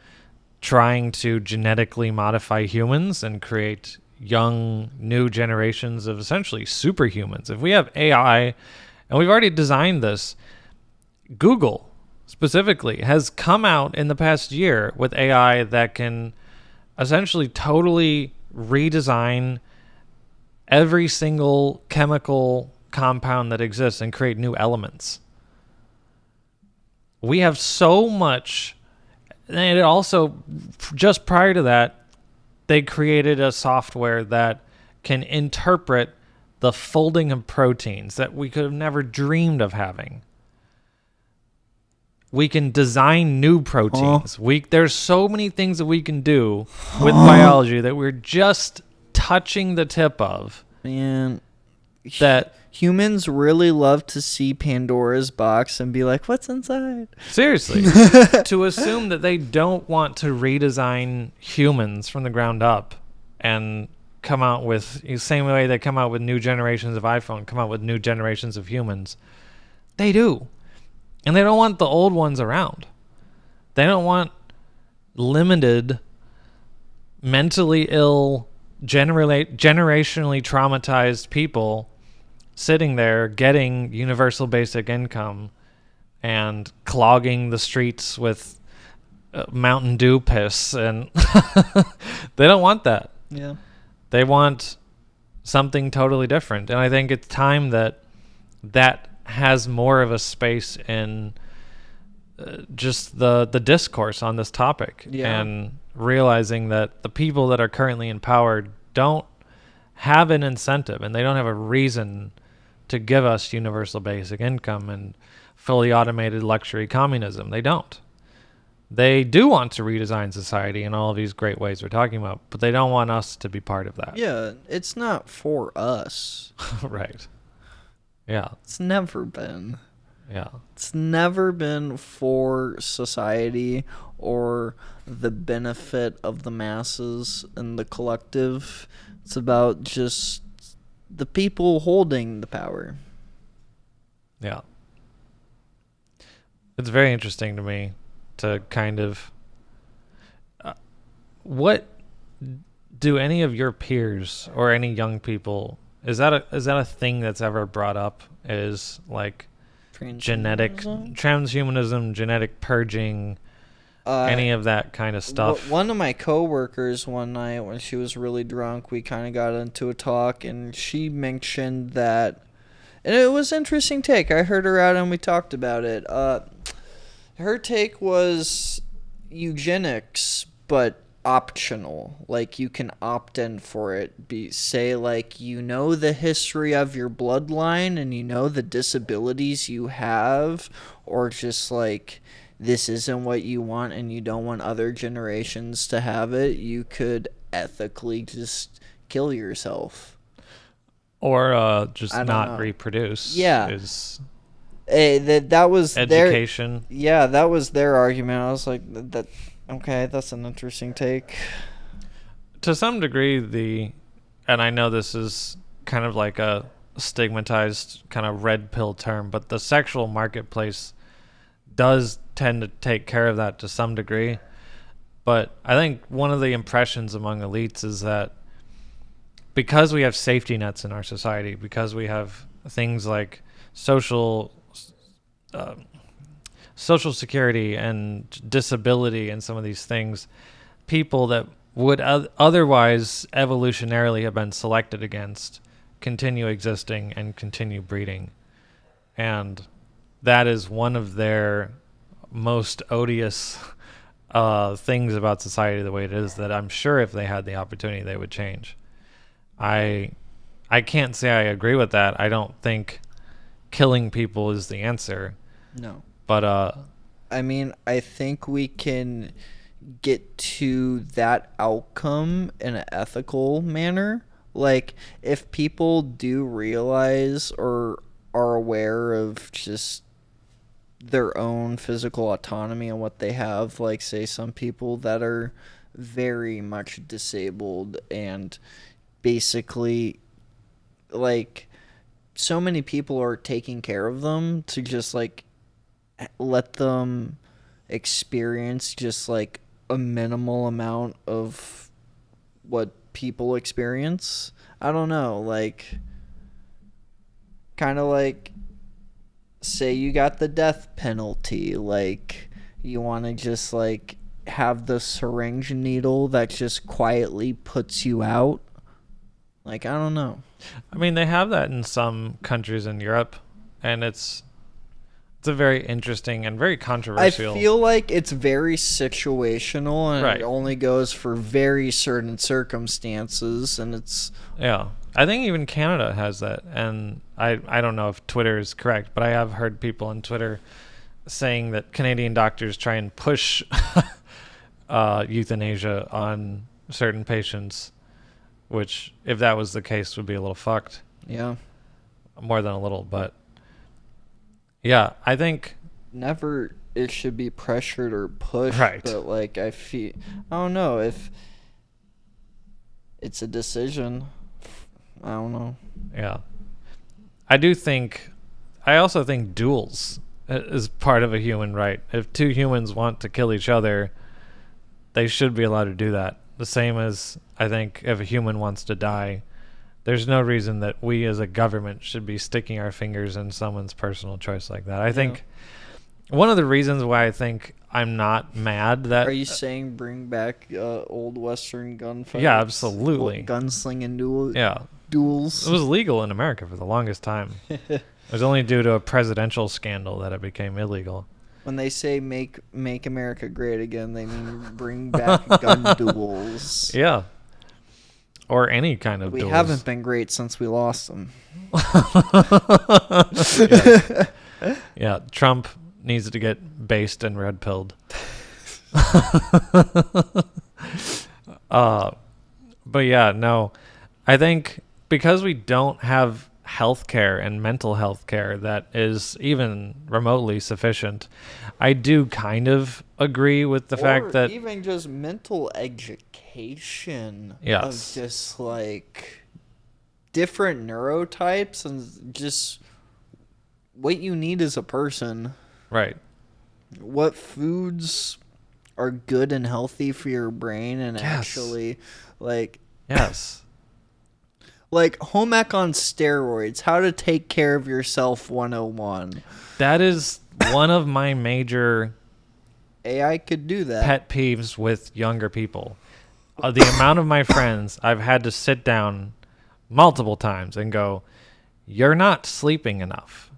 trying to genetically modify humans and create young new generations of essentially superhumans. If we have AI, and we've already designed this, Google specifically has come out in the past year with AI that can essentially totally redesign every single chemical compound that exists and create new elements. We have so much And it also, just prior to that, they created a software that can interpret the folding of proteins that we could have never dreamed of having. We can design new proteins. There's so many things that we can do with biology that we're just touching the tip of. Man, That humans really love to see Pandora's box and be like, what's inside? seriously, to assume that they don't want to redesign humans from the ground up and come out with the same way they come out with new generations of iPhone, come out with new generations of humans. They do. And they don't want the old ones around. They don't want limited, mentally ill, generationally traumatized people sitting there getting universal basic income and clogging the streets with Mountain Dew piss. And they don't want that. Yeah. They want something totally different. And I think it's time that has more of a space in just the discourse on this topic. Yeah. And realizing that the people that are currently in power don't have an incentive and they don't have a reason to give us universal basic income and fully automated luxury communism. They don't. They do want to redesign society in all of these great ways we're talking about, but they don't want us to be part of that. Yeah, it's not for us. Right. Yeah. It's never been. Yeah. It's never been for society or the benefit of the masses and the collective. It's about just the people holding the power. Yeah. It's very interesting to me to kind of what do any of your peers or any young people, is that a thing that's ever brought up, is like genetic transhumanism, genetic purging, any of that kind of stuff? One of my coworkers one night when she was really drunk, we kind of got into a talk and she mentioned that, and it was an interesting take. I heard her out and we talked about it. Her take was eugenics, but optional. Like, you can opt in for it. Say, like, you know the history of your bloodline and you know the disabilities you have, or just, like, this isn't what you want and you don't want other generations to have it, you could ethically just kill yourself. Or just not reproduce. Yeah. That was education. That was their argument. I was like, that okay, that's an interesting take. To some degree, and I know this is kind of like a stigmatized kind of red pill term, but the sexual marketplace does tend to take care of that to some degree. But I think one of the impressions among elites is that because we have safety nets in our society, because we have things like social security and disability and some of these things, people that would otherwise evolutionarily have been selected against continue existing and continue breeding. And that is one of their most odious things about society the way it is, that I'm sure if they had the opportunity they would change. I can't say I agree with that. I don't think killing people is the answer. No. But I mean, I think we can get to that outcome in an ethical manner. Like, if people do realize or are aware of just their own physical autonomy and what they have, like, say, some people that are very much disabled and basically, like, so many people are taking care of them to just, like, let them experience just, like, a minimal amount of what people experience. I don't know, like, kind of like, say you got the death penalty, like, you want to just, like, have the syringe needle that just quietly puts you out. Like, I don't know. I mean, they have that in some countries in Europe, and It's a very interesting and very I controversial. feel like it's very situational, and Right. it only goes for very certain circumstances, and it's Yeah. I think even Canada has that. And I don't know if Twitter is correct, but I have heard people on Twitter saying that Canadian doctors try and push euthanasia on certain patients, which, if that was the case, would be a little fucked. yeah. More than a little, but yeah, I think Never it should be pressured or pushed, Right. but like I don't know if it's a decision. I don't know. yeah. I also think duels is part of a human right. If two humans want to kill each other, they should be allowed to do that. The same as I think if a human wants to die, there's no reason that we as a government should be sticking our fingers in someone's personal choice like that. I think one of the reasons why I think I'm not mad that Are you saying bring back old Western gunfights? Yeah, absolutely. Gunslinging duels. It was legal in America for the longest time. It was only due to a presidential scandal that it became illegal. When they say make America great again, they mean bring back gun duels. Yeah. Or any kind of We duels. haven't been great since we lost them. Yeah, Trump needs to get based and red pilled. But yeah, no. I think because we don't have health care and mental health care that is even remotely sufficient, I do kind of agree with the fact that even just mental education Yes. of just like different neurotypes and just what you need as a person, right. what foods are good and healthy for your brain, and Yes. actually like Yes. home ec on steroids, how to take care of yourself 101. That is one of my major AI could do that. pet peeves with younger people. The amount of my friends I've had to sit down multiple times and go, you're not sleeping enough.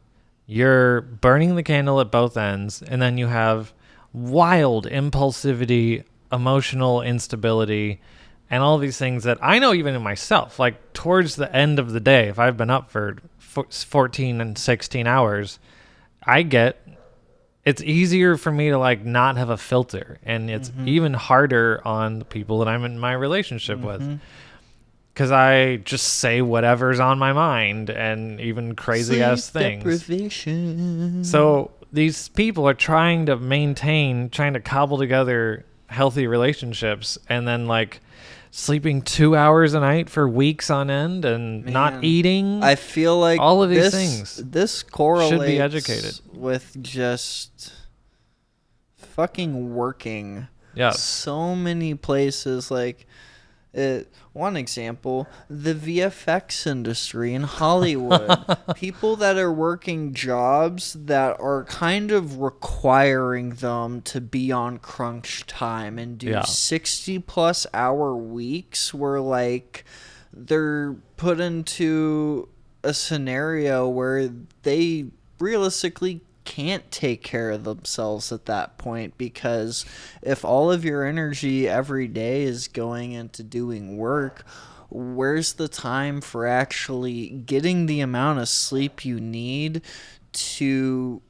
You're burning the candle at both ends, and then you have wild impulsivity, emotional instability, and all these things that I know even in myself. Like towards the end of the day, if I've been up for 14 and 16 hours, it's easier for me to like not have a filter, and it's even harder on the people that I'm in my relationship with, because I just say whatever's on my mind, and even crazy ass things. Deprivation. So these people are trying to cobble together healthy relationships, and then like sleeping 2 hours a night for weeks on end, and not Man, eating. I feel like all of these things this correlates should be educated. with just fucking working. Yeah. So many places, like one example, the VFX industry in Hollywood. People that are working jobs that are kind of requiring them to be on crunch time and do 60 plus hour weeks, where like they're put into a scenario where they realistically can't take care of themselves at that point, because if all of your energy every day is going into doing work, where's the time for actually getting the amount of sleep you need to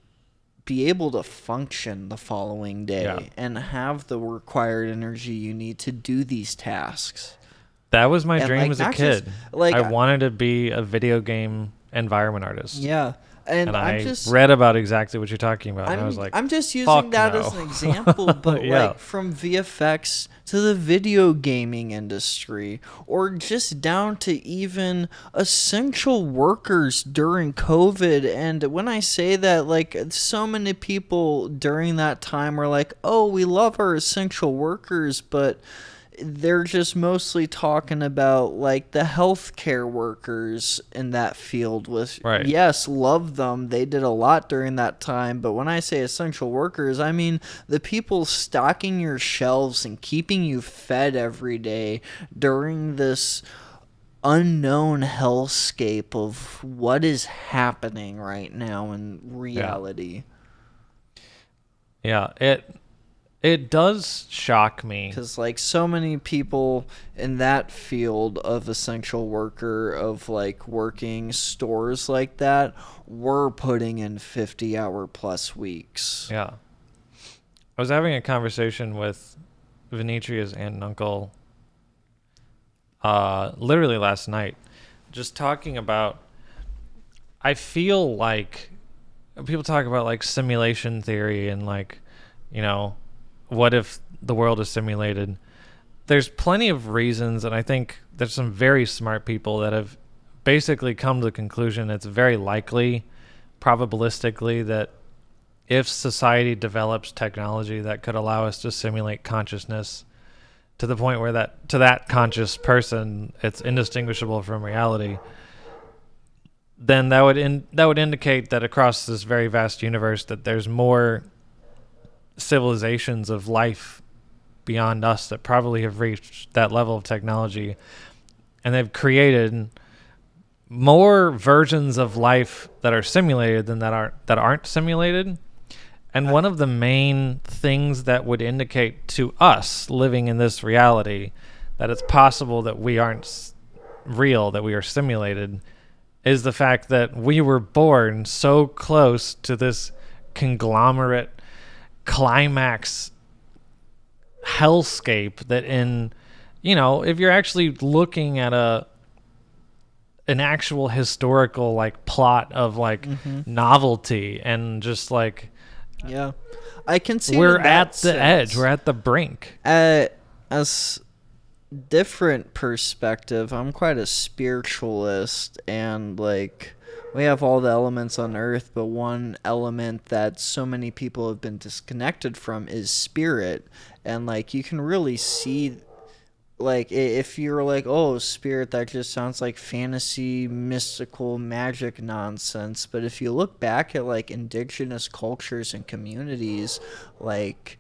be able to function the following day and have the required energy you need to do these tasks? That was my And, dream like, as a not kid. just- like, I wanted to be a video game environment artist. Yeah. And I just read about exactly what you're talking about, and I was like, I'm just using fuck that no. as an example, but Yeah. like from VFX to the video gaming industry, or just down to even essential workers during COVID. And when I say that, like, so many people during that time were like, oh, we love our essential workers, but they're just mostly talking about like the healthcare workers in that field. Was Right. Yes, love them, they did a lot during that time, but when I say essential workers, I mean the people stocking your shelves and keeping you fed every day during this unknown hellscape of what is happening right now in reality. Yeah, it does shock me. Because, like, so many people in that field of essential worker, of, like, working stores like that, were putting in 50-hour plus weeks. Yeah. I was having a conversation with Venitria's aunt and uncle literally last night, just talking about, I feel like people talk about like simulation theory and like, you know, what if the world is simulated? There's plenty of reasons, and I think there's some very smart people that have basically come to the conclusion it's very likely, probabilistically, that if society develops technology that could allow us to simulate consciousness to the point where to that conscious person it's indistinguishable from reality, then that would indicate that across this very vast universe that there's more civilizations of life beyond us that probably have reached that level of technology, and they've created more versions of life that are simulated than that aren't simulated. And one of the main things that would indicate to us living in this reality that it's possible that we aren't real, that we are simulated, is the fact that we were born so close to this conglomerate climax hellscape that if you're actually looking at an actual historical like plot of like novelty and just like, yeah, I can see we're it in that at the sense. edge, we're at the brink. As different perspective, I'm quite a spiritualist, and like we have all the elements on earth, but one element that so many people have been disconnected from is spirit. And like you can really see, like, if you're like, oh, spirit, that just sounds like fantasy, mystical, magic nonsense. But if you look back at like indigenous cultures and communities, like,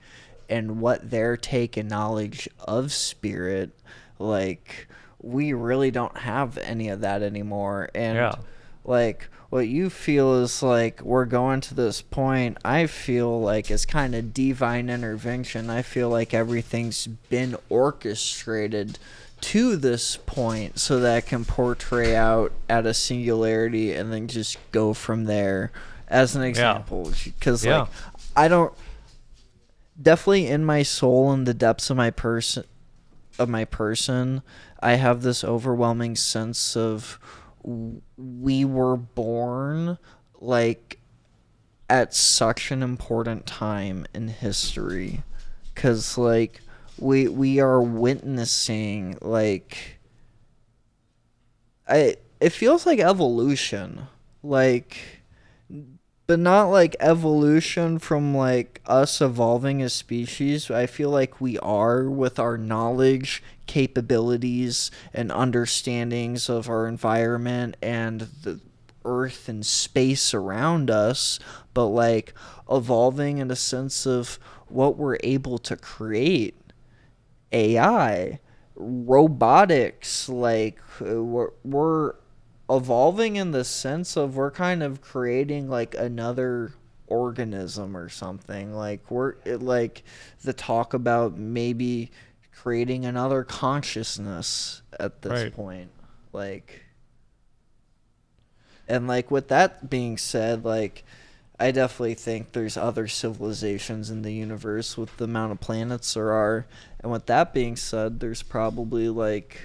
and what their take and knowledge of spirit, like, we really don't have any of that anymore. And like what you feel is like we're going to this point, I feel like it's kind of divine intervention. I feel like everything's been orchestrated to this point so that it can portray out at a singularity and then just go from there, as an example. Because like I don't, definitely in my soul, in the depths of my person, I have this overwhelming sense of we were born like at such an important time in history, because like we are witnessing like it feels like evolution, like, but not like evolution from like us evolving as species. I feel like we are, with our knowledge, capabilities, and understandings of our environment and the earth and space around us, but like evolving in a sense of what we're able to create. AI, robotics, like we're evolving in the sense of we're kind of creating like another organism or something. Like like the talk about maybe creating another consciousness at this point. Like, and like with that being said, like I definitely think there's other civilizations in the universe with the amount of planets there are. And with that being said, there's probably like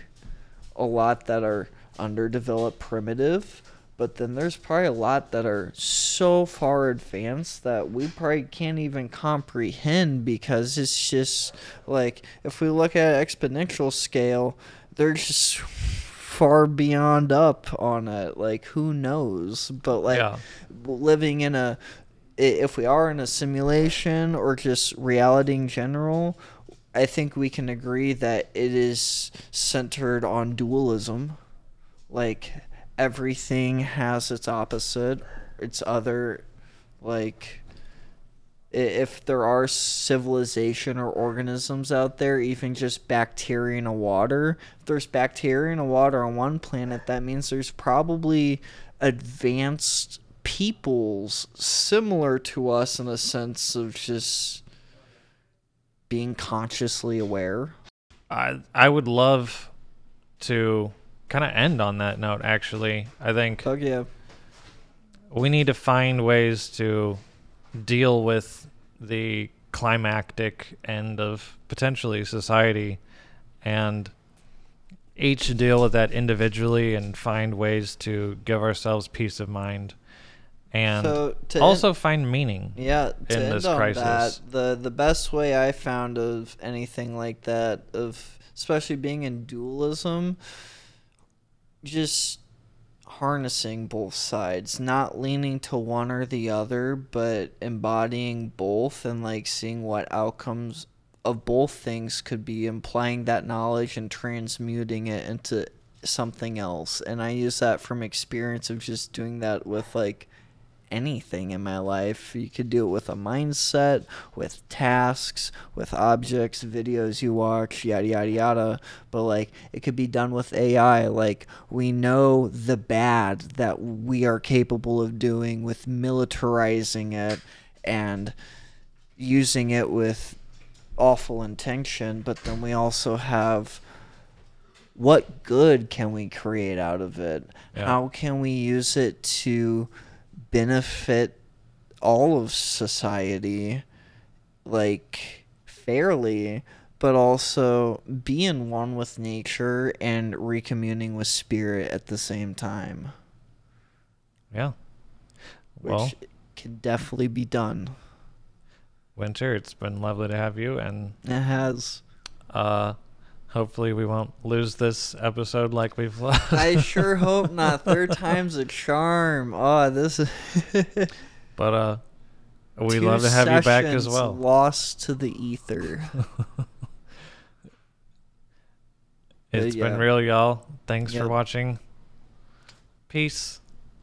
a lot that are underdeveloped, primitive, but then there's probably a lot that are so far advanced that we probably can't even comprehend, because it's just like, if we look at exponential scale, they're just far beyond up on it. Like, who knows? But like living in if we are in a simulation or just reality in general, I think we can agree that it is centered on dualism. Like, everything has its opposite, its other. Like, if there are civilization or organisms out there, even just bacteria in a water, if there's bacteria in a water on one planet, that means there's probably advanced peoples similar to us in a sense of just being consciously aware. I would love to kind of end on that note, actually. I think Oh yeah. we need to find ways to deal with the climactic end of potentially society and each deal with that individually and find ways to give ourselves peace of mind and So to also find meaning Yeah, to in end this on crisis. that, the best way I found of anything like that, of especially being in dualism, just harnessing both sides, not leaning to one or the other, but embodying both and like seeing what outcomes of both things could be, implying that knowledge and transmuting it into something else. And I use that from experience of just doing that with like anything in my life. You could do it with a mindset, with tasks, with objects, videos you watch, yada yada yada. But like it could be done with AI. Like we know the bad that we are capable of doing with militarizing it and using it with awful intention, but then we also have what good can we create out of it? Yeah. How can we use it to benefit all of society, like fairly, but also be in one with nature and recommuning with spirit at the same time, Yeah. which Well, can definitely be done. Winter, it's been lovely to have you, and It has. hopefully we won't lose this episode like we've lost. I sure hope not. Third time's a charm. Oh, this is But we'd 2 love to have you back as sessions well. Lost to the ether. It's yeah. been real, y'all. Thanks Yep. for watching. Peace.